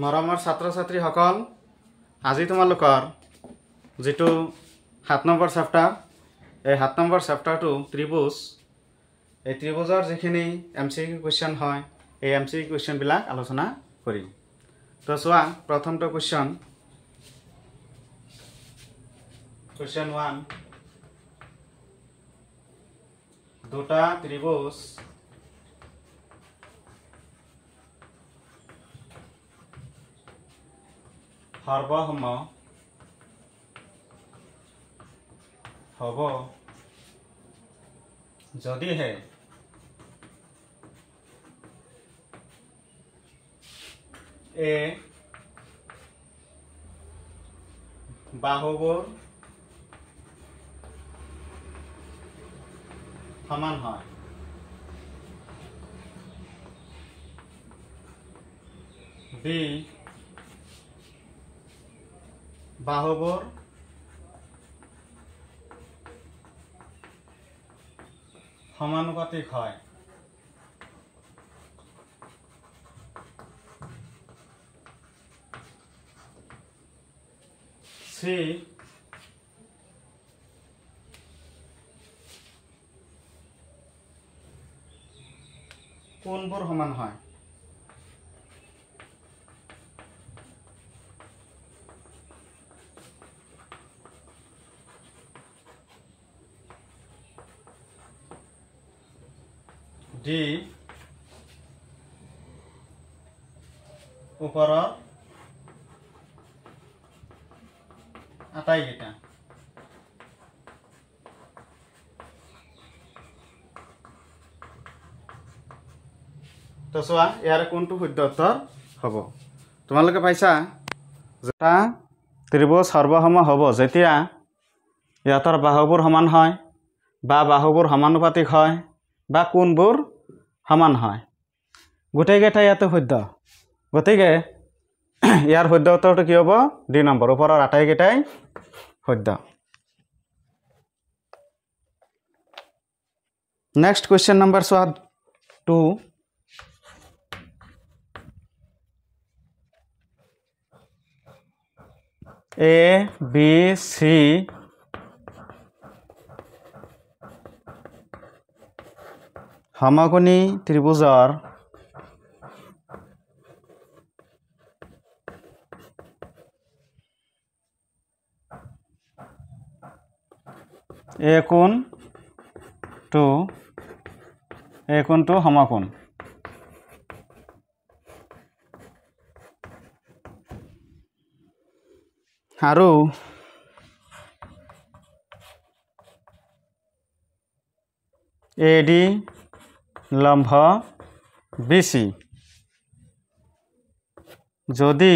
মৰমৰ ছাত্ৰ ছাত্ৰীসকল, আজি তোমালোকৰ যেটো 7 নম্বৰ চেপ্টাৰ, এই 7 নম্বৰ চেপ্টাৰটো ত্ৰিভুজ, এই ত্ৰিভুজৰ যিখিনি এমসিকিউ কোৱেশ্চন হয়, এই এমসিকিউ কোৱেশ্চন বিলাক আলোচনা কৰিম। তো চোৱা, প্ৰথমটো কোৱেশ্চন 1, দুটা ত্ৰিভুজ সৰ্বসম হ'ব যদিহে এ বাহুবোৰ সমান হয়, বি বাহুবোৰ সমানুপাতিক হয়, সি কোনবোৰ সমান হয়? ডি ওপৰৰ আটাইকেইটা। তো চোৱা, ইয়াৰে কোনটো শুদ্ধ উত্তৰ হ'ব? তোমালোকে পাইছা যেটা ত্ৰিভুজ সৰ্বসম হ'ব যেতিয়া ইয়াতৰ বাহুবোৰ সমান হয়, বা বাহুবোৰ সমানুপাতিক হয়, বা কোণবোৰ সমান হয়। গোটেইকেইটা ইয়াতে শুদ্ধ। গতিকে ইয়াৰ শুদ্ধ উত্তৰটো কি হ'ব? ডি নম্বৰ, ওপৰৰ আটাইকেইটাই শুদ্ধ। নেক্সট কুৱেশ্যন নম্বৰ চোৱা 2, এ বি চি সমকোণী ত্ৰিভুজৰ এই কোণটো সমকোণ। আৰু এডি লম্ব বিসি যদি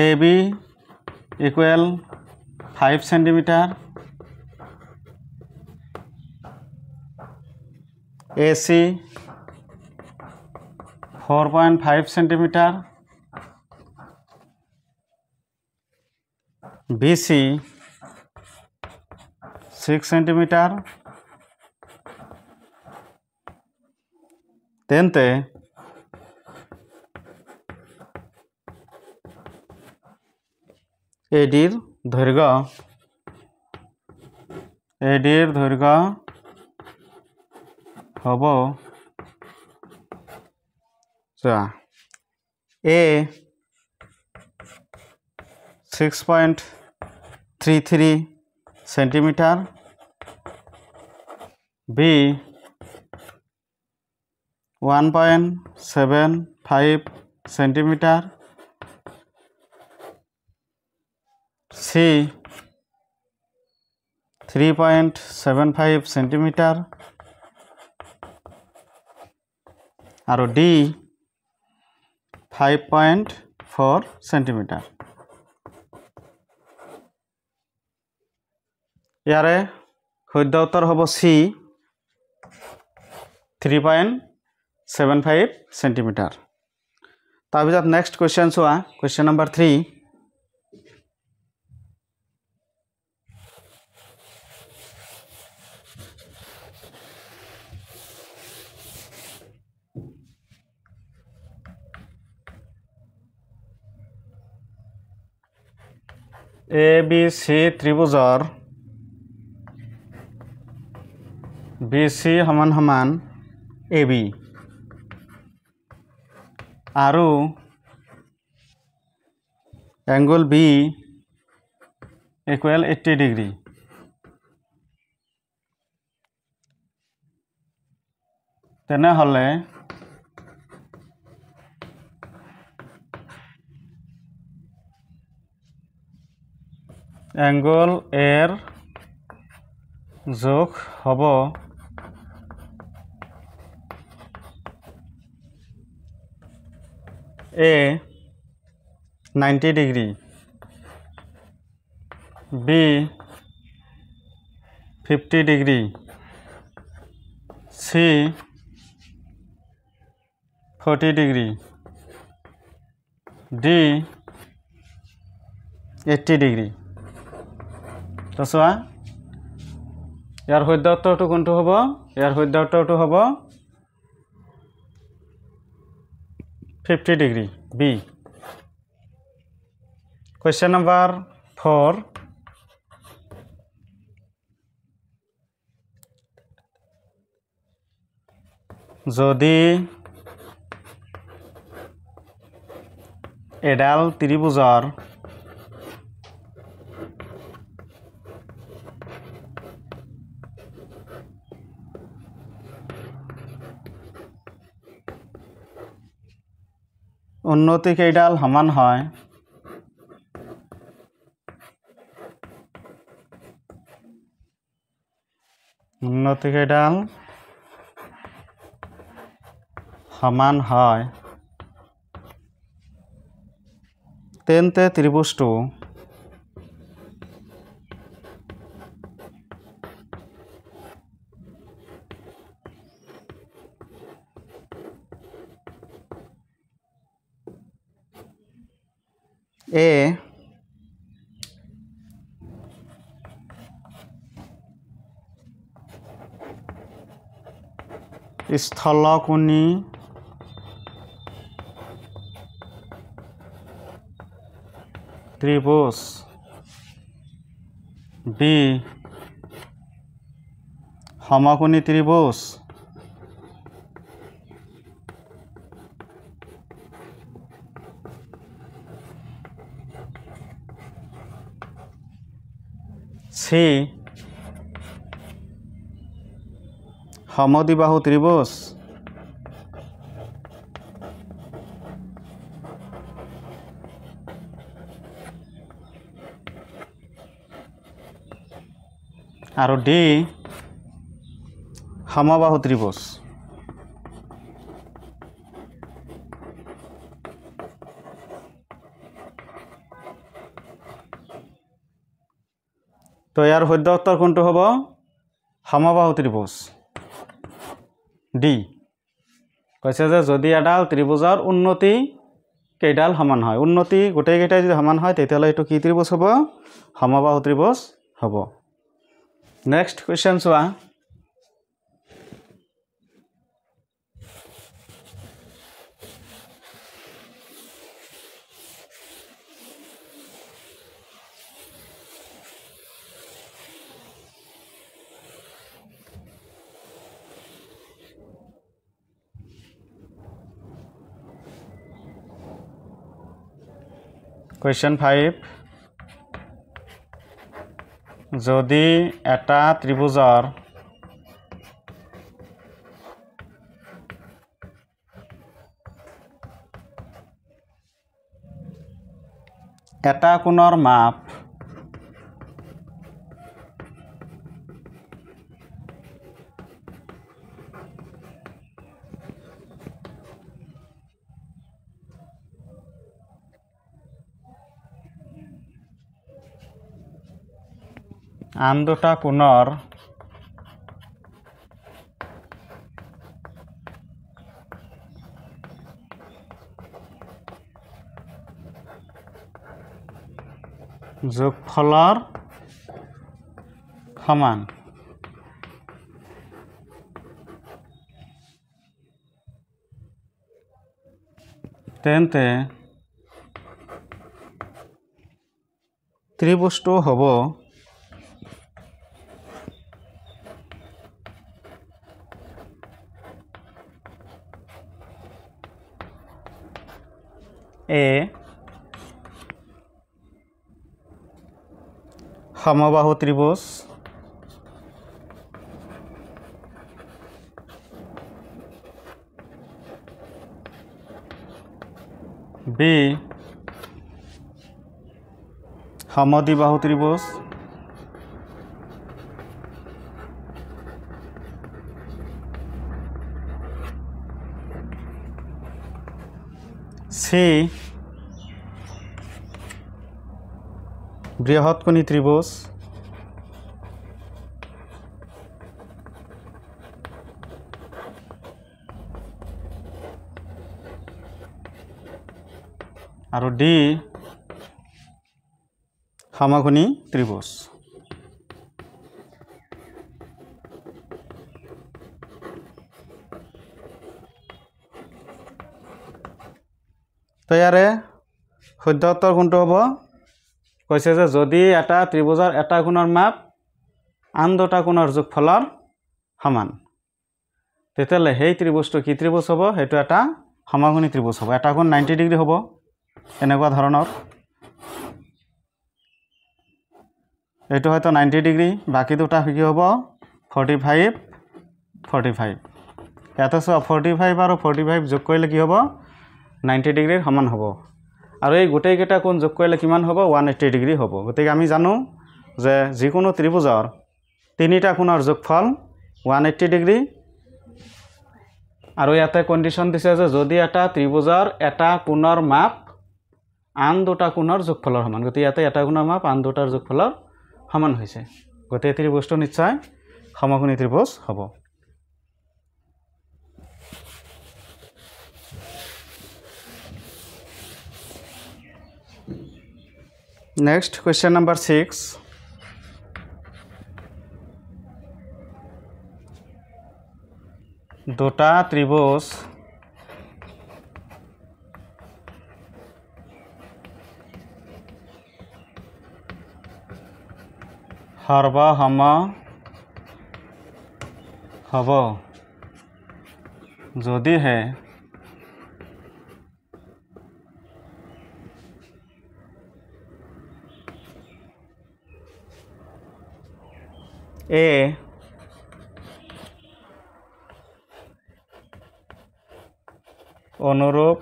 AB equal 5 centimetre, AC 4.5 centimetre, BC 6 centimetre, তেন্তে এডির দৈর্ঘ্য হব A 6.33 centimetre, B 1.75 centimetre, C 3.75 centimetre, আর ডি 5.4 সেন্টিমিটার। ইয়াৰে শুদ্ধ উত্তৰ হ'ব সি 3.75 সেন্টিমিটাৰ। তাৰপিছত নেক্সট কুৱেশ্যন চোৱা, question number 3, A B C ত্ৰিভুজৰ বি চি সমান সমান এ বি আৰু এংগল বি ইকুৱেল 80 ডিগ্ৰী তেনেহ'লে এংগল এৰ যোগ হ'ব A 90 degree B 50 degree C 40 degree D 80 degree তো চোৱা ইয়াৰ শুদ্ধ উত্তৰটো কোনটো হ'ব ইয়াৰ শুদ্ধ উত্তৰটো হ'ব 50 ডিগ্ৰী বি Question number 4 যদি এডাল ত্ৰিভুজৰ উন্নতি কেইডাল সমান হয় উন্নতি কেইডাল সমান হয় তেন্তে ত্ৰিভুজটো এ স্থলকোণী ত্ৰিভুজ বি সমকোণী ত্ৰিভুজ সি সমদ্বিবাহু ত্ৰিভুজ আৰু ডি সমবাহু ত্ৰিভুজ তো ইয়াৰ শুদ্ধ উত্তৰ কোনটো হ'ব সমবাহু ত্ৰিভুজ ডি কৈছে যে যদি এডাল ত্ৰিভুজৰ উন্নতি কেইডাল সমান হয় উন্নতি গোটেই কেইটা যদি সমান হয় তেতিয়াহ'লে এইটো কি ত্রিভুজ হ'ব সমবাহু ত্রিভুজ হ'ব নেক্সট কোৱেশ্চন চোৱা Question 5 যদি এটা ত্ৰিভুজৰ এটা কোণৰ মাপ আন দুটা কোণৰ যোগফলৰ সমান তেন্তে ত্ৰিভুজটো হ'ব এ সমবাহু ত্ৰিভুজ বি সমদ্বিবাহু ত্ৰিভুজ সি বৃহৎকোণী ত্ৰিভুজ আৰু ডি সমকোণী ত্ৰিভুজ তো ইয়াৰে শুদ্ধ উত্তৰ কোনটো হ'ব কৈছে যে যদি এটা ত্ৰিভুজৰ এটা কোণৰ মাপ আন দুটা কোণৰ যোগফলৰ সমান তেতিয়াহ'লে সেই ত্ৰিভুজটো কি ত্ৰিভুজ হ'ব সেইটো এটা সমকোণী ত্ৰিভুজ হ'ব এটা কোণ 90 ডিগ্ৰী হ'ব এনেকুৱা ধৰণৰ এইটো হয়তো 90 ডিগ্ৰী বাকি দুটা কি হ'ব 45 45 ইয়াতে চোৱা 45 আৰু 45 যোগ কৰিলে কি হ'ব 90 ডিগ্ৰীৰ সমান হ'ব আৰু এই গোটেইকেইটা কোণ যোগ কৰিলে কিমান হ'ব 180 ডিগ্ৰী হ'ব গতিকে আমি জানো যে যিকোনো ত্ৰিভুজৰ তিনিটা কোণৰ যোগফল 180 ডিগ্ৰী আৰু ইয়াতে কণ্ডিশ্যন দিছে যে যদি এটা ত্ৰিভুজৰ এটা কোণৰ মাপ আন দুটা কোণৰ যোগফলৰ সমান গতিকে ইয়াতে এটা কোণৰ মাপ আন দুটাৰ যোগফলৰ সমান হৈছে গতিকে ত্ৰিভুজটো নিশ্চয় সমকোণী ত্ৰিভুজ হ'ব Next, question number 6. দুটা ত্ৰিভুজ সৰ্বসম হ'ব যদিহে এ অনুৰূপ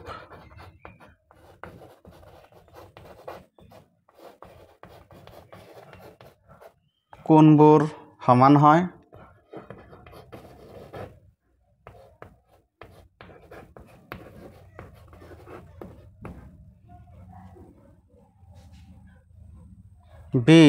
কোণবোৰ সমান হয় বি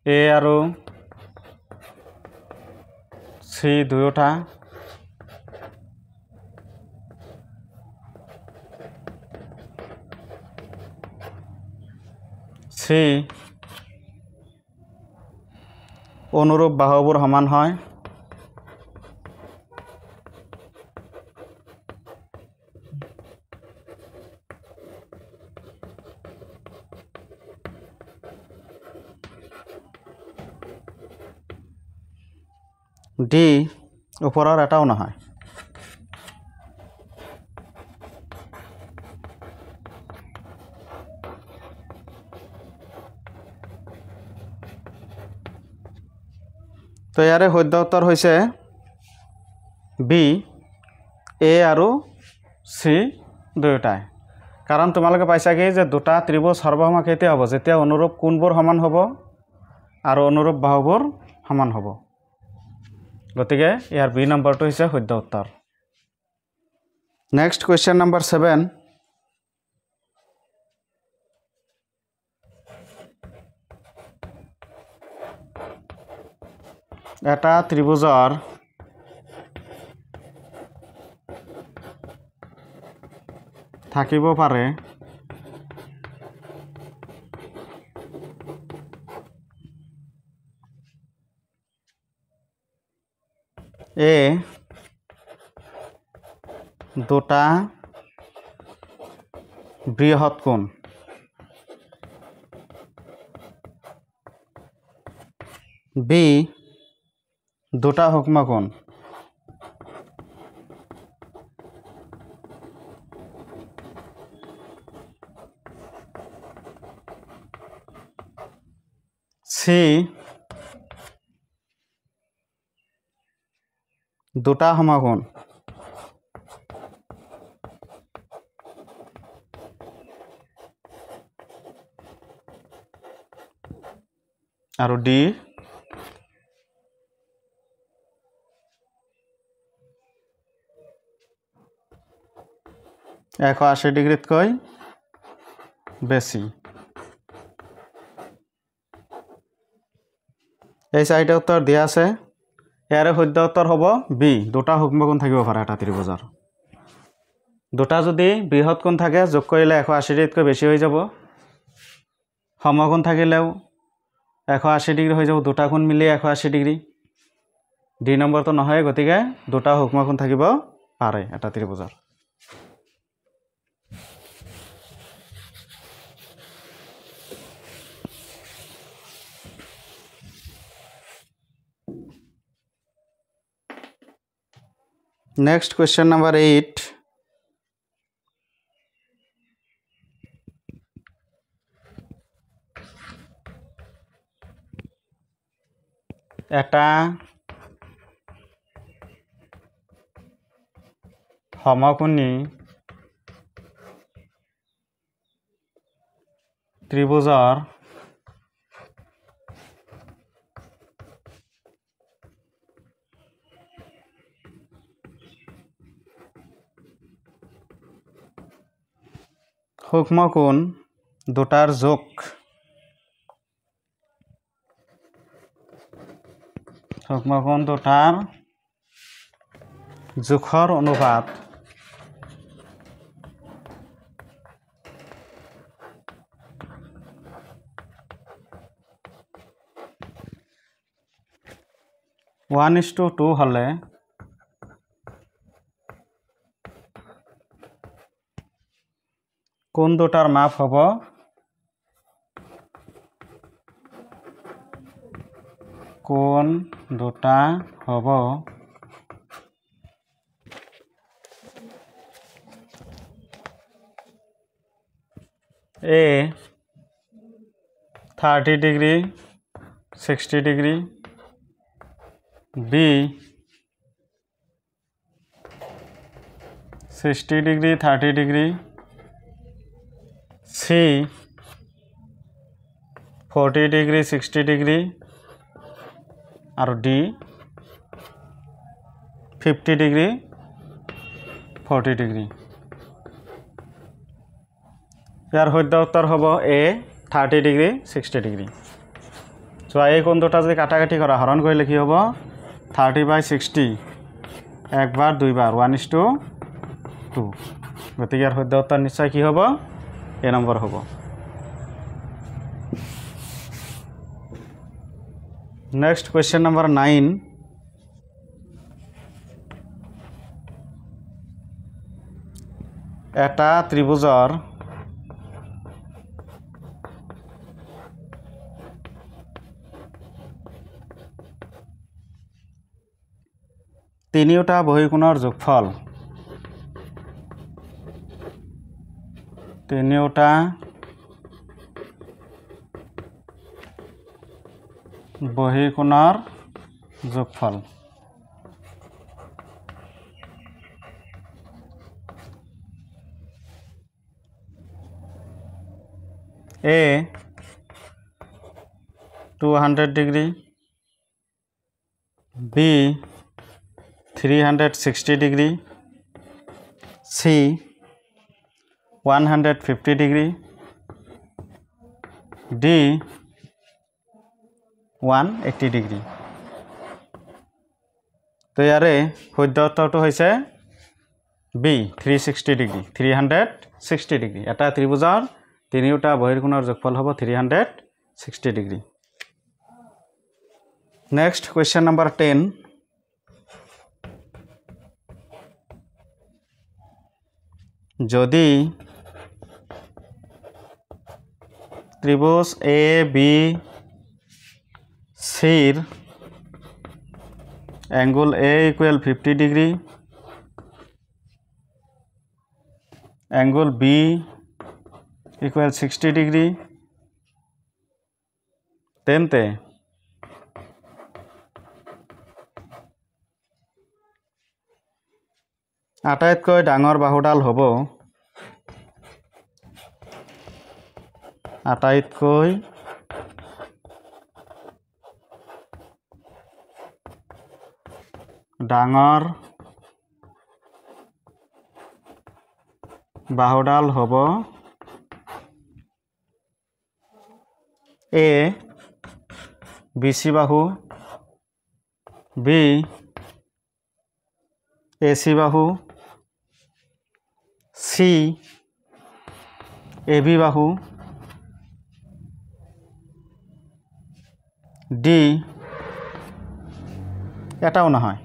এ আৰু সি দুয়োটা সি অনুৰূপ বাহুবোৰ সমান হয় ডি ওপৰৰ এটাও নহয় তো ইয়াৰে শুদ্ধ উত্তৰ হৈছে বি এ আৰু সি দুয়োটাই কাৰণ তোমালোকে পাইছা কি যে দুটা ত্ৰিভুজ সৰ্বসম কেতিয়া হ'ব যেতিয়া অনুৰূপ কোণবোৰ সমান হ'ব আৰু অনুৰূপ বাহুবোৰ সমান হ'ব গতিকে ইয়াৰ বি নম্বৰটো হৈছে শুদ্ধ উত্তৰ নেক্সট কুৱেশ্যন নম্বৰ 7 এটা ত্ৰিভুজৰ থাকিব পাৰে এ দুটা বৃহৎ কোণ বি দুটা সূক্ষ্ম কোণ সি দুটা সমকোণ আৰু ডি এশ ৮০ ডিগ্ৰীতকৈ বেছি এই চাৰিটা উত্তৰ দিয়া আছে ইয়াৰে শুদ্ধ উত্তৰ হ'ব বি দুটা সূক্ষ্মকোণ থাকিব পাৰে এটা ত্ৰিভুজৰ দুটা যদি বৃহৎ কোণ থাকে যোগ কৰিলে ১৮০ ডিগ্ৰীতকৈ বেছি হৈ যাব সমকোণ থাকিলেও ১৮০ ডিগ্ৰী হৈ যাব দুটা কোণ মিলি ১৮০ ডিগ্ৰী ডি নম্বৰটো নহয় গতিকে দুটা সূক্ষ্মকোণ থাকিব পাৰে এটা ত্ৰিভুজৰ Next question number 8. এটা সমকোণী ত্ৰিভুজৰ সূক্ষ্মকোণ দুটাৰ যোগ সূক্ষ্মকোণ দুটাৰ জোখৰ অনুপাত 1:2 হলে কোণ দুটাৰ মাপ হ'ব কোণ দুটা হ'ব A 30 degree 60 degree B 60 degree 30 degree C 40 degree 60 degree আৰু D 50 degree 40 degree ইয়াৰ শুদ্ধ উত্তৰ হ'ব A 30 degree 60 degree so এই কোণ দুটা যদি কাটাকাটি কৰা হৰণ কৰিলে কি হ'ব 30/60 একবাৰ দুইবাৰ 1:2 গতিকে ইয়াৰ শুদ্ধ উত্তৰ নিশ্চয় কি হ'ব এ নম্বৰ হ'ব নেক্সট question number 9 এটা ত্ৰিভুজৰ তিনিওটা বহিকোণৰ যোগফল তিনিওটা বহিকোণৰ যোগফল A 200 degree B 360 degree C 150 degree D 180 degree তো ইয়াৰে শুদ্ধ উত্তৰটো হৈছে B 360 degree 360 degree এটা ত্ৰিভুজৰ তিনিওটা বহিৰ্কোণৰ যোগফল হ'ব 360 degree next question number 10 যদি ত্রিভুজ এ বি সির angle A equal 50 degree, angle B equal 60 degree, তেন্তে আটাইতকৈ ডাঙৰ বাহুডাল হ'ব আটাইতকৈ ডাঙৰ বাহুডাল হ'ব এ বিচি বাহু, বি এচি বাহু, সি এবি বাহু, ডি এটাও নহয়।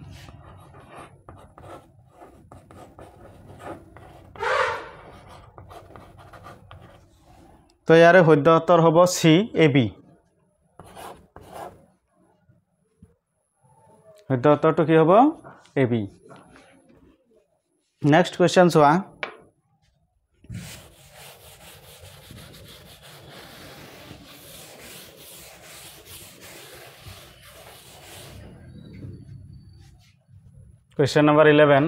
তো ইয়াৰে শুদ্ধ উত্তৰ হ'ব সি এ বি। শুদ্ধ উত্তৰটো কি হ'ব? A B. নেক্সট কুৱেশ্যন চোৱা। Question number 11।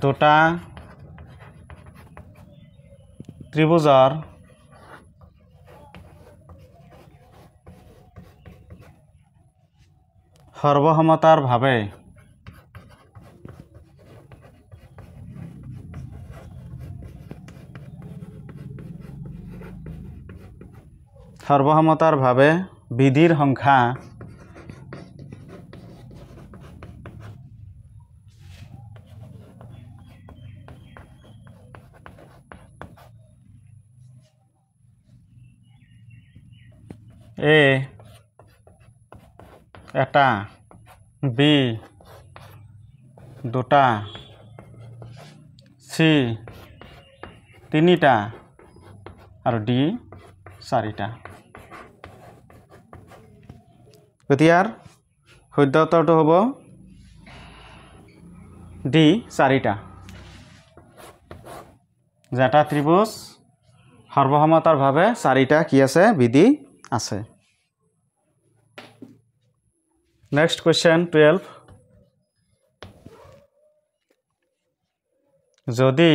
দুটা ত্ৰিভুজৰ সৰ্বসমতাৰ ভাৱে বিধিৰ সংখ্যা এ এটা, বি দুটা, সি তিনিটা আৰু ডি চাৰিটা। গতিকে শুদ্ধ উত্তৰটো হ'ব ডি চাৰিটা। যেটা ত্ৰিভুজ সৰ্বসমতাৰভাৱে চাৰিটা কি আছে? বিধি আছে। Next question 12। যদি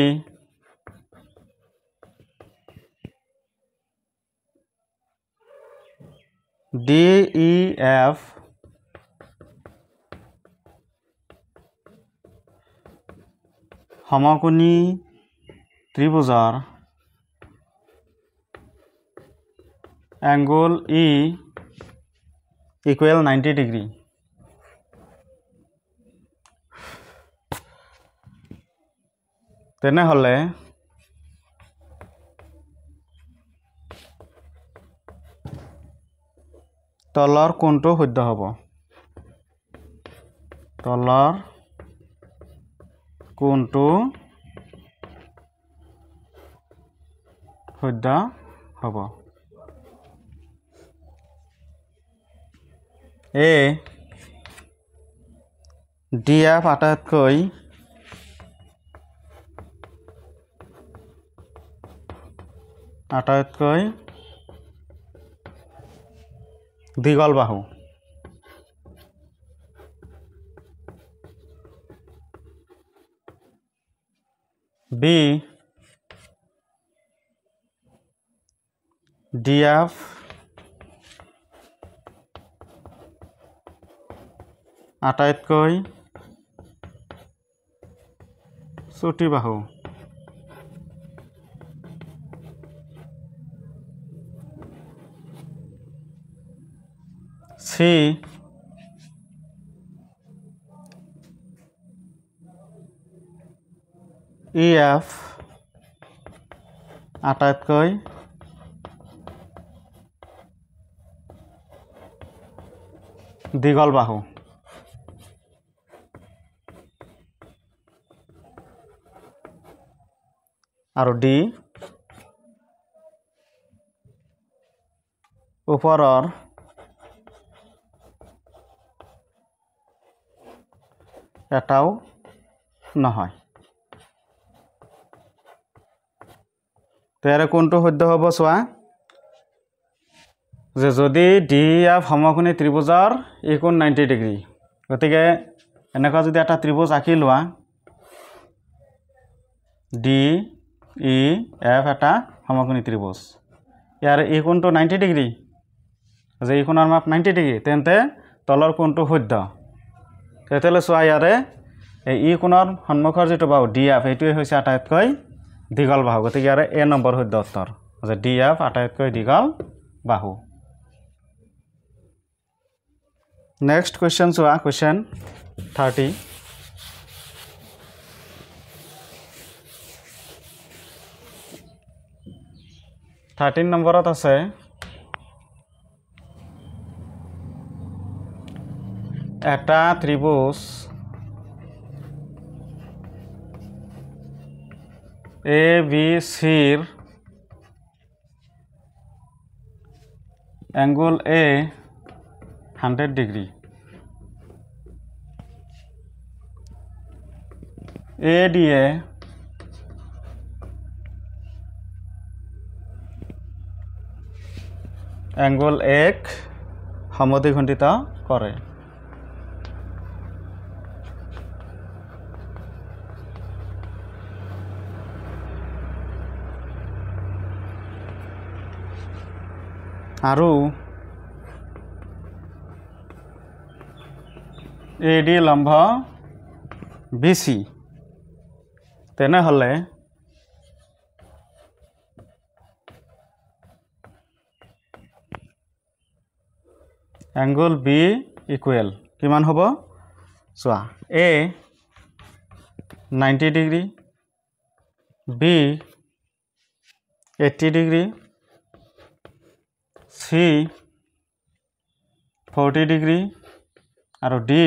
ডি ই এফ সমকোণী ত্ৰিভুজৰ অ্যাঙ্গেল ই ইকুয়াল 90 ডিগ্ৰি, তেনেহলে তলৰ কোণটো শুদ্ধ হ'ব? তলৰ কোণটো শুদ্ধ হ'ব। এ ডি এফ আটাইতকৈ দীঘল বাহু, বি ডি এফ আটাইতকৈ চুটি বাহু, সি ই এফ আটাইতকৈ দীঘল বাহু আৰু ডি ওপৰৰ এটাও নহয় তেৰে কোনটো শুদ্ধ হ'ব চোৱা যে যদি ডি এফ সমকোণী ত্ৰিভুজৰ ই কোণ 90 ডিগ্ৰী গতিকে এনেকুৱা যদি এটা ত্ৰিভুজ আঁকি লোৱা ডি ই এফ এটা সমকোণী ত্ৰিভুজ ইয়াৰ ই কোণটো 90 ডিগ্ৰী যে ই কোণৰ মাপ 90 ডিগ্ৰী তেন্তে তলৰ কোণটো শুদ্ধ তেতিয়াহ'লে চোৱা ইয়াৰে এই ই কোণৰ সন্মুখৰ যিটো বাহু ডি এফ এইটোৱে হৈছে আটাইতকৈ দীঘল বাহু গতিকে ইয়াৰে এ নম্বৰ শুদ্ধ উত্তৰ যে ডি এফ আটাইতকৈ দীঘল বাহু নেক্সট কুৱেশ্যন চোৱা কুৱেশ্যন 30 13 নম্বৰত আছে এটা ত্ৰিভুজ এ বি চিৰ এংগল এ 100 ডিগ্ৰী এ দিয়ে এংগল এক সমদ্বিখণ্ডিত কৰে আৰু এ ডি লম্ব বি চি তেনেহ'লে এংগল বি ইকুৱেল কিমান হ'ব চোৱা A 90 degree B 80 degree C 40 degree আৰু ডি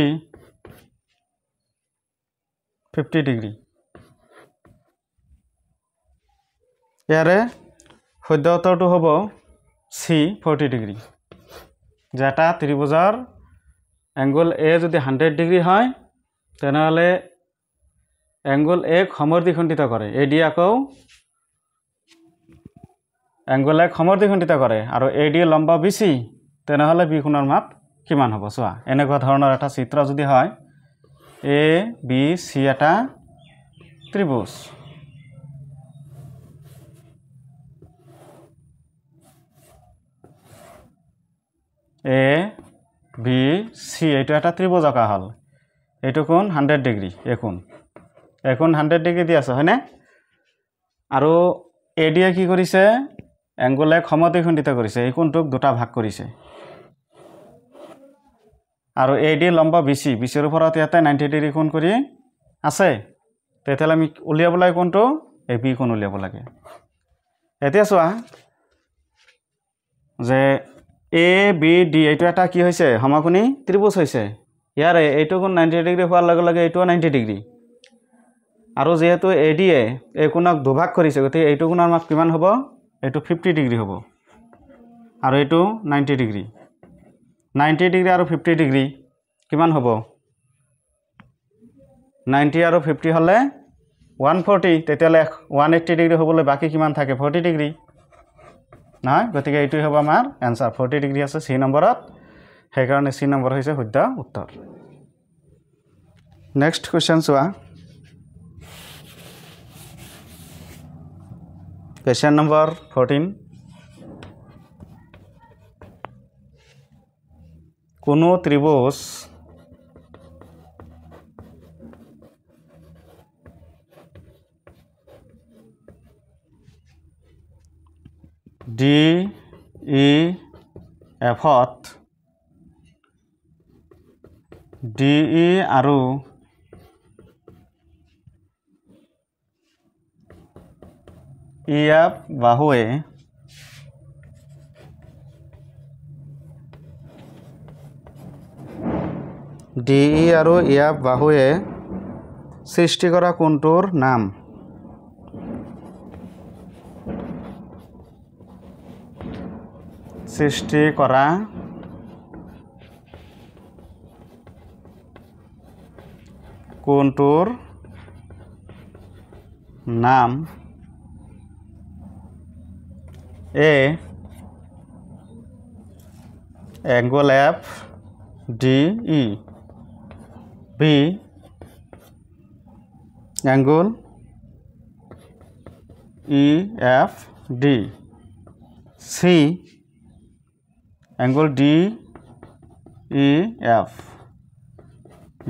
50 ডিগ্ৰী ইয়াৰে শুদ্ধ উত্তৰটো হ'ব চি 40 ডিগ্ৰী যে এটা ত্ৰিভুজৰ এংগল এ যদি 100 ডিগ্ৰী হয় তেনেহ'লে এংগল এক সমদ্বিখণ্ডিত কৰে এ ডি আকৌ এংগল এক সমদ্বিখণ্ডিত কৰে আৰু এ ডি লম্ব বি চি তেনেহ'লে বি কোণৰ মাপ কিমান হ'ব চোৱা এনেকুৱা ধৰণৰ এটা চিত্ৰ যদি হয় এ বি চি এটা ত্ৰিভুজ এ বি চি এইটো এটা ত্ৰিভুজ আঁকা হ'ল এইটো কোণ 100 ডিগ্ৰী এই কোণ 100 ডিগ্ৰী দি আছে হয়নে আৰু এ ডিয়ে কি কৰিছে এংগল এক সমদ্বিখণ্ডিত কৰিছে এই কোণটোক দুটা ভাগ কৰিছে আৰু এ ডি লম্ব বি চিৰ ওপৰত ইয়াতে 90 ডিগ্ৰী কোণ কৰি আছে তেতিয়াহ'লে আমি উলিয়াব লাগে কোণটো এই বি কোণ উলিয়াব লাগে এতিয়া চোৱা যে এ বি ডি এইটো এটা কি হৈছে সমকোণী ত্ৰিভুজ হৈছে ইয়াৰে এইটো কোণ 90 ডিগ্ৰী হোৱাৰ লগে লগে এইটোও 90 ডিগ্ৰী আৰু যেহেতু এ ডিয়ে এই কোণক দুভাগ কৰিছে গতিকে এইটো কোণৰ মাপ কিমান হ'ব এইটো 50 ডিগ্ৰী হ'ব আৰু এইটো 90 ডিগ্ৰী 90 ডিগ্ৰী আৰু 50 ডিগ্ৰী কিমান হ'ব 90 আৰু 50 হ'লে 140 তেতিয়াহ'লে 180 ডিগ্ৰী হ'বলৈ বাকী কিমান থাকে 40 ডিগ্ৰী নহয় গতিকে এইটোই হ'ব আমাৰ এনসাৰ 40 ডিগ্ৰী আছে সি নম্বৰত সেইকাৰণে সি নম্বৰ হৈছে শুদ্ধ উত্তৰ নেক্সট কুৱেশ্যন চোৱা কুৱেশ্যন নম্বৰ 14 কোনো ত্ৰিভুজ ডি ই এফত ডি ই আৰু ই এফ বাহুৱে DE আৰু EF বাহুৱে সৃষ্টি কৰা কোণটোৰ নাম সৃষ্টি কৰা কোণটোৰ নাম A angle FDE B angle EFD C angle DEF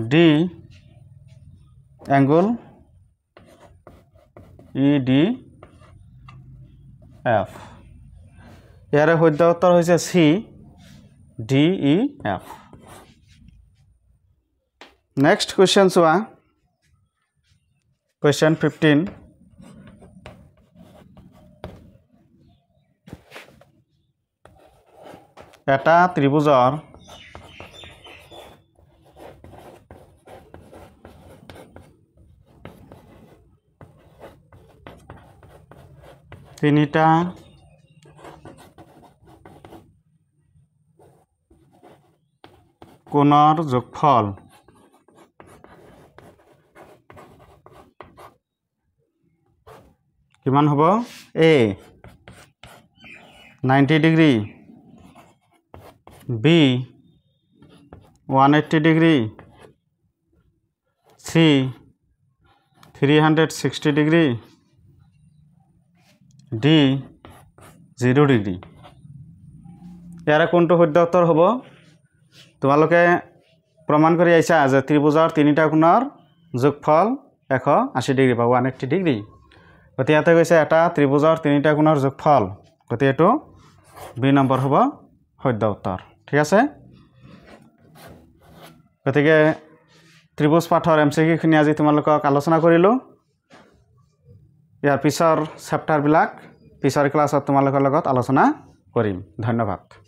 D angle EDF ইয়াৰে শুদ্ধ উত্তৰ হৈছে C DEF নেক্সট কুৱেশ্যন চোৱা কুৱেশ্যন 15 এটা ত্ৰিভুজৰ তিনিটা কোণৰ যোগফল কিমান হ'ব A 90 degree B 180 degree C 360 degree D 0 degree ইয়াৰে কোনটো শুদ্ধ উত্তৰ হ'ব তোমালোকে প্ৰমাণ কৰি আইছা যে ত্ৰিভুজৰ তিনিটা কোণৰ যোগফল 180 ডিগ্ৰী বা 180 ডিগ্ৰী গতি ইয়াতে কৈছে এটা ত্ৰিভুজৰ তিনিটা কোণৰ যোগফল গতি এটো বি নম্বৰ হ'ব শুদ্ধ উত্তৰ ঠিক আছে গতিকে ত্ৰিভুজ পাঠৰ MCQ খিনি আজি তোমালোকক আলোচনা কৰিলো ইয়াৰ পিছৰ চেপ্টাৰ বিলাক পিছৰ ক্লাছত তোমালোকৰ লগত আলোচনা কৰিম ধন্যবাদ